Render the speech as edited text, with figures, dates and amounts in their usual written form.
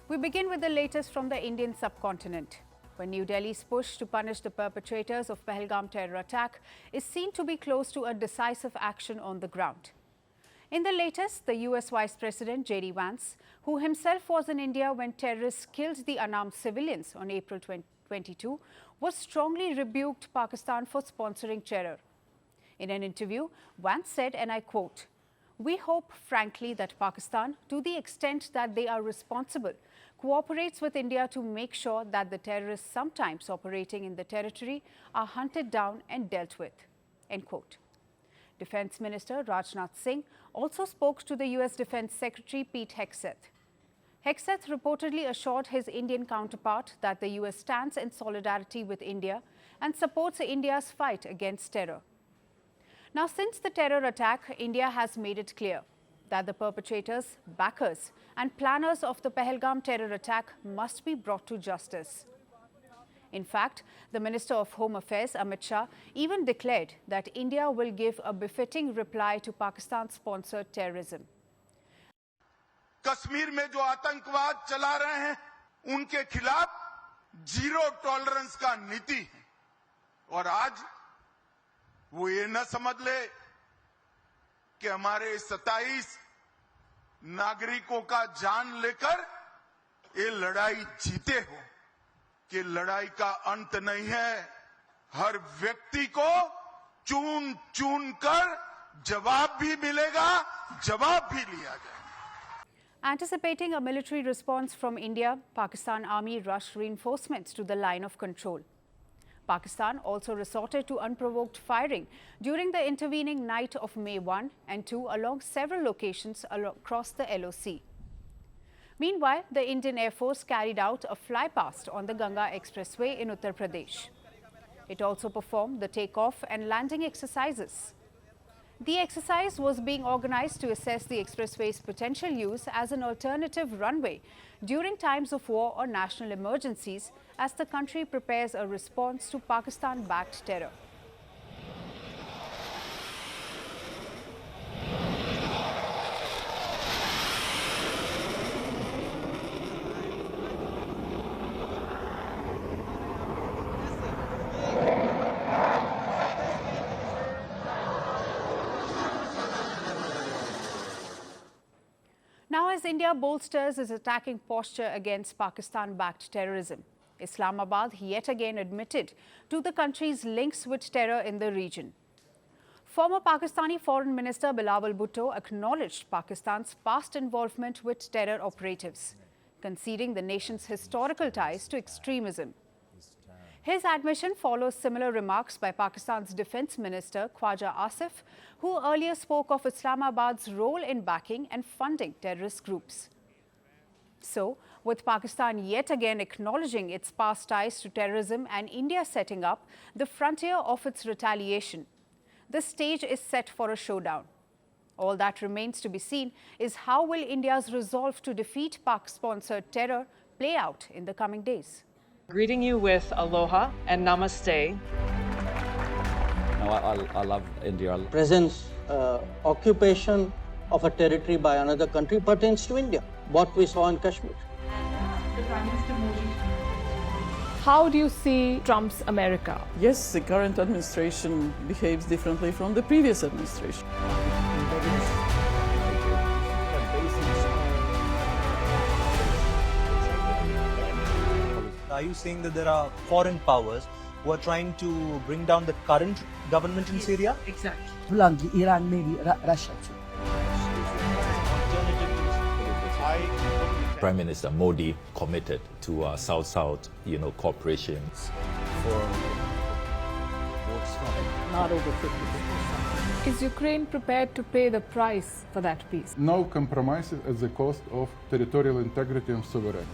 We begin with the latest from the Indian subcontinent, where New Delhi's push to punish the perpetrators of Pahalgam terror attack is seen to be close to a decisive action on the ground. In the latest, the US Vice President J.D. Vance, who himself was in India when terrorists killed the unarmed civilians on April 22, was strongly rebuked Pakistan for sponsoring terror. In an interview, Vance said, and I quote, "We hope, frankly, that Pakistan, to the extent that they are responsible, cooperates with India to make sure that the terrorists sometimes operating in the territory are hunted down and dealt with." End quote. Defense Minister Rajnath Singh also spoke to the US Defense Secretary Pete Hegseth. Hegseth reportedly assured his Indian counterpart that the US stands in solidarity with India and supports India's fight against terror. Now, since the terror attack, India has made it clear that the perpetrators, backers and planners of the Pahalgam terror attack must be brought to justice. In fact, the Minister of Home Affairs, Amit Shah, even declared that India will give a befitting reply to Pakistan-sponsored terrorism. Kashmir में जो आतंकवाद चला रहे हैं, उनके खिलाफ zero tolerance का नीति है। और आज वो ये न समझ ले कि हमारे 27 नागरिकों का जान लेकर ये लड़ाई जीते हो, कि लड़ाई का अंत नहीं है। हर व्यक्ति को चुन चुन कर जवाब भी मिलेगा, जवाब भी लिया जाएगा। Anticipating a military response from India, Pakistan Army rushed reinforcements to the line of control. Pakistan also resorted to unprovoked firing during the intervening night of May 1 and 2 along several locations across the LOC. Meanwhile, the Indian Air Force carried out a flypast on the Ganga Expressway in Uttar Pradesh. It also performed the takeoff and landing exercises. The exercise was being organized to assess the expressway's potential use as an alternative runway during times of war or national emergencies as the country prepares a response to Pakistan-backed terror. Now, as India bolsters its attacking posture against Pakistan-backed terrorism, Islamabad yet again admitted to the country's links with terror in the region. Former Pakistani Foreign Minister Bilawal Bhutto acknowledged Pakistan's past involvement with terror operatives, conceding the nation's historical ties to extremism. His admission follows similar remarks by Pakistan's Defense Minister Khwaja Asif, who earlier spoke of Islamabad's role in backing and funding terrorist groups. So, with Pakistan yet again acknowledging its past ties to terrorism and India setting up the frontier of its retaliation, the stage is set for a showdown. All that remains to be seen is how will India's resolve to defeat Pak-sponsored terror play out in the coming days. Greeting you with aloha and namaste. No, I love India. Presence, occupation of a territory by another country pertains to India, what we saw in Kashmir. How do you see Trump's America? Yes, the current administration behaves differently from the previous administration. Are you saying that there are foreign powers who are trying to bring down the current government in Syria? Exactly. Iran, maybe Russia too. Prime Minister Modi committed to South-South, cooperation. Not over 50%. Is Ukraine prepared to pay the price for that peace? No compromises at the cost of territorial integrity and sovereignty.